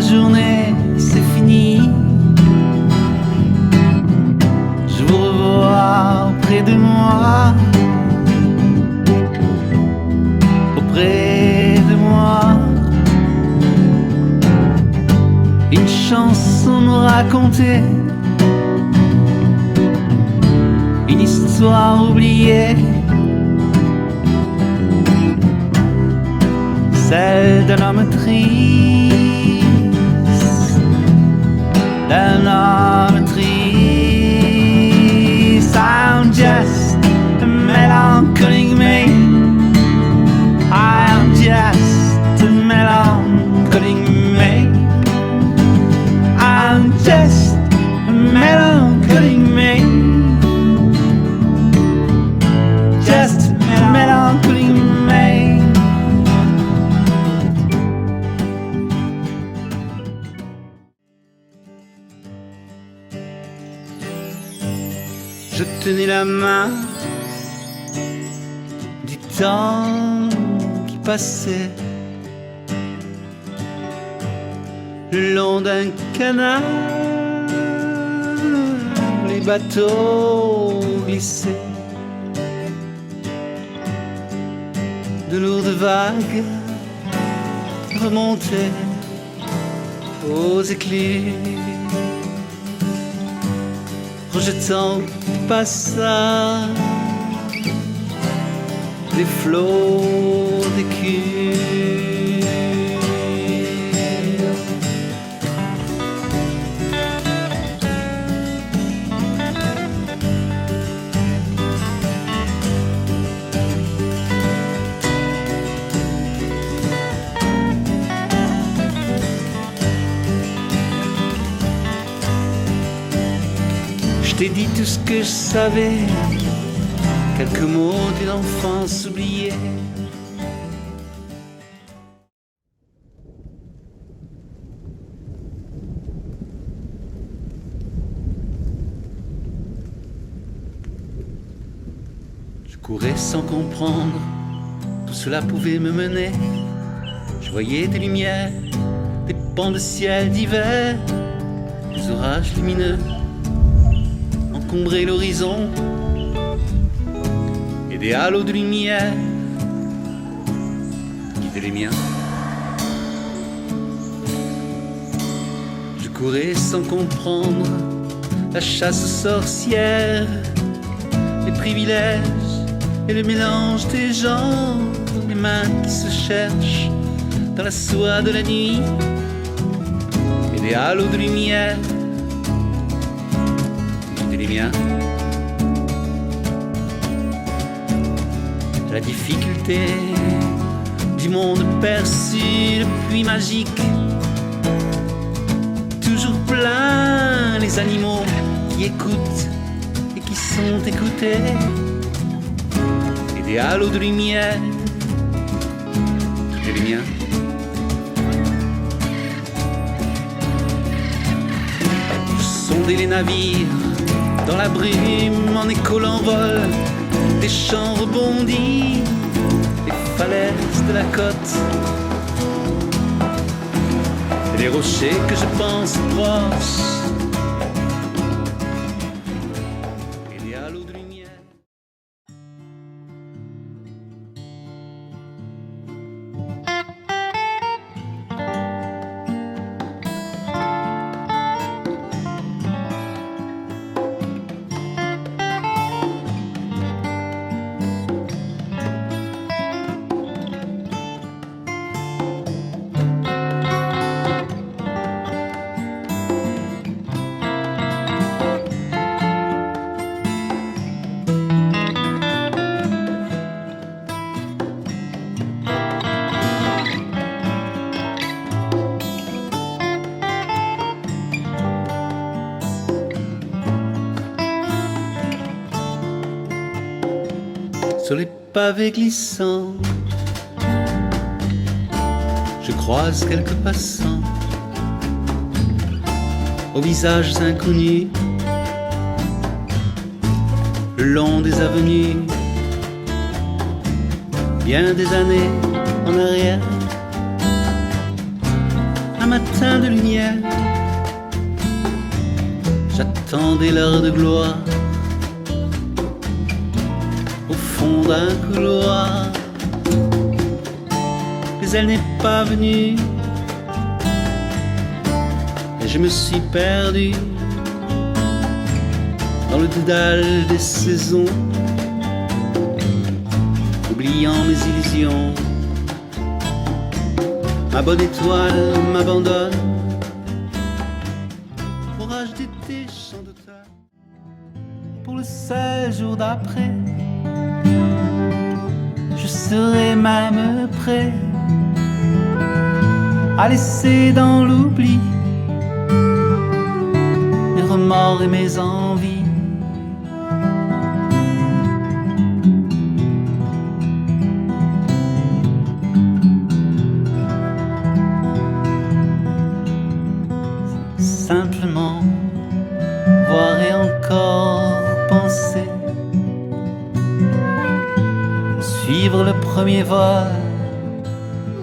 journée, c'est fini. Je vous revois auprès de moi, auprès de moi. Une chanson me raconter, une histoire oubliée, celle d'un homme triste, d'un homme triste. I'm just a melancholy man. I'm just a melancholy man. I'm just a melancholy man. Just a melancholy man. Je tenais la main du temps qui passait le long d'un canal, les bateaux glissaient, de lourdes vagues remontaient aux éclairs, projetant au passage des flots d'écume. Je t'ai dit tout ce que je savais, quelques mots d'une enfance oubliée. Je courais sans comprendre, tout cela pouvait me mener. Je voyais des lumières, des pans de ciel d'hiver, des orages lumineux encombrer l'horizon et des halos de lumière guidaient les miens. Je courais sans comprendre la chasse aux sorcières, les privilèges et le mélange des gens, les mains qui se cherchent dans la soie de la nuit et des halos de lumière. Les miens. La difficulté du monde perçu, le puits magique, toujours plein, les animaux qui écoutent et qui sont écoutés, et des halos de lumière, et les miens. Je sondais les navires dans la brume en écho l'envol des champs rebondis, les falaises de la côte et les rochers que je pense proches et les halos de lumière. Sur les pavés glissants, je croise quelques passants aux visages inconnus, le long des avenues, bien des années en arrière. À ma matin de lumière. J'attendais l'heure de gloire au fond d'un couloir, mais elle n'est pas venue et je me suis perdu dans le dédale des saisons, oubliant mes illusions. Ma bonne étoile m'abandonne. Orage d'été, chant d'automne. Pour le 16 jours d'après, je serai même prêt à laisser dans l'oubli mes remords et mes envies. Simplement voir et encore penser, suivre le premier vol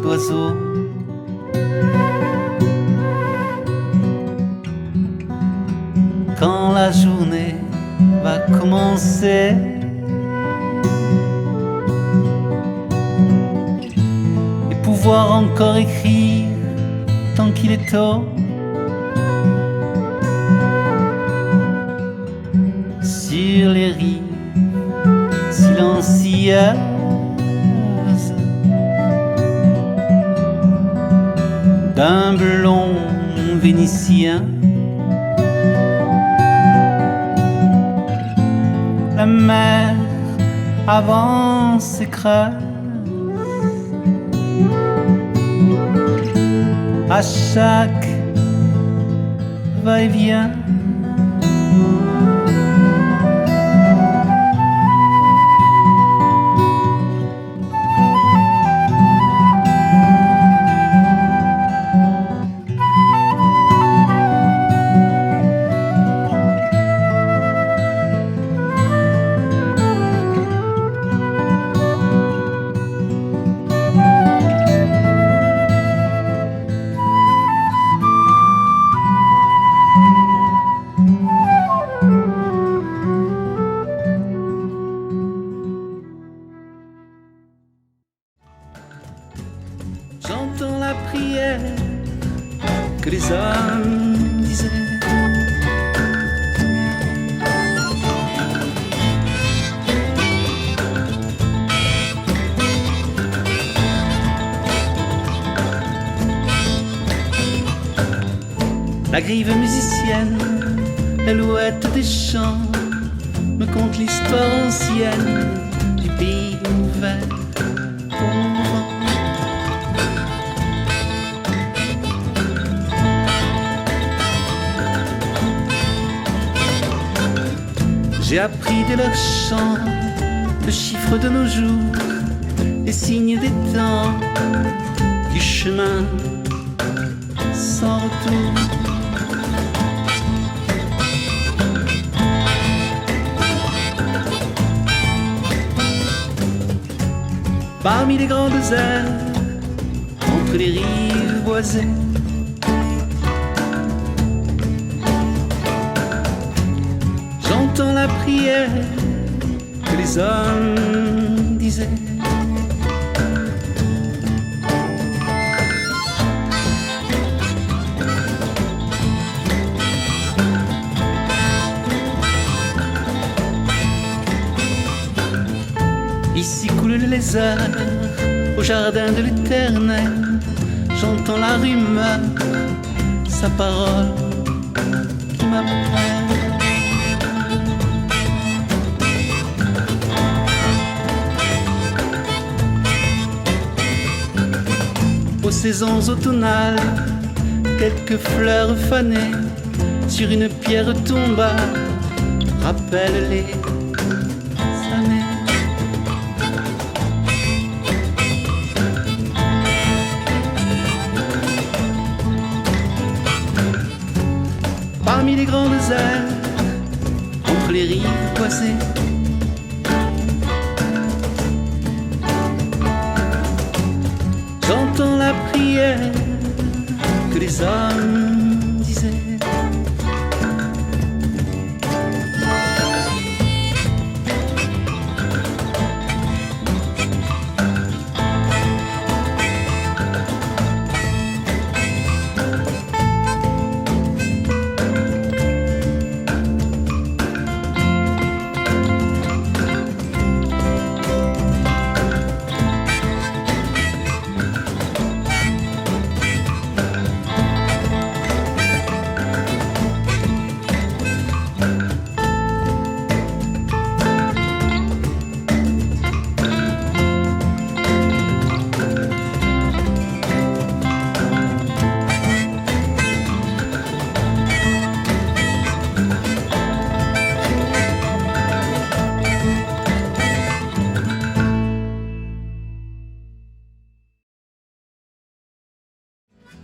d'oiseaux, quand la journée va commencer, et pouvoir encore écrire tant qu'il est tôt. Sur les rives silencieuses d'un blond vénitien, la mer avance et creuse à chaque va-et-vient. J'entends la prière que les hommes disaient. La grive musicienne, l'alouette des champs me conte l'histoire ancienne du pays ouvert au vent. J'ai appris de leurs chants le chiffre de nos jours, les signes des temps, du chemin sans retour. Parmi les grandes airs, entre les rives boisées, j'entends la prière que les hommes disaient. Ici coule le lézard au jardin de l'Éternel. J'entends la rumeur, sa parole qui m'appelle. Aux saisons automnales, quelques fleurs fanées sur une pierre tombale rappellent les années. Parmi les grandes aires, entre les rives boisées, j'entends la prière que les hommes disaient.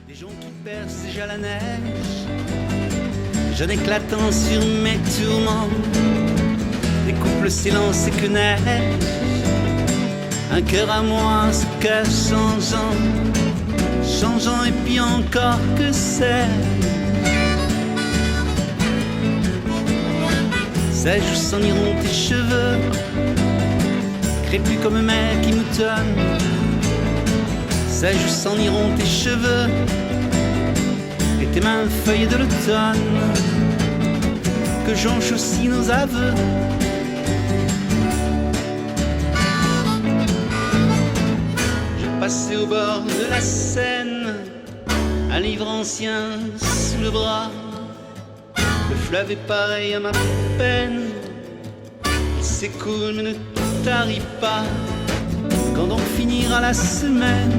Des gens qui percent déjà la neige, jeune éclatant sur mes tourments, des couples s'élancent et que neige, un cœur à moi, ce cœur changeant, changeant et puis encore que c'est. Sais-je où s'en iront tes cheveux, crépus comme mer qui moutonne. Sais-je où s'en iront tes cheveux et tes mains feuillées de l'automne, que jonchent aussi nos aveux. Je passais au bord de la Seine, un livre ancien sous le bras. Le fleuve est pareil à ma peine, il s'écoule mais ne tarit pas. Quand donc finira la semaine,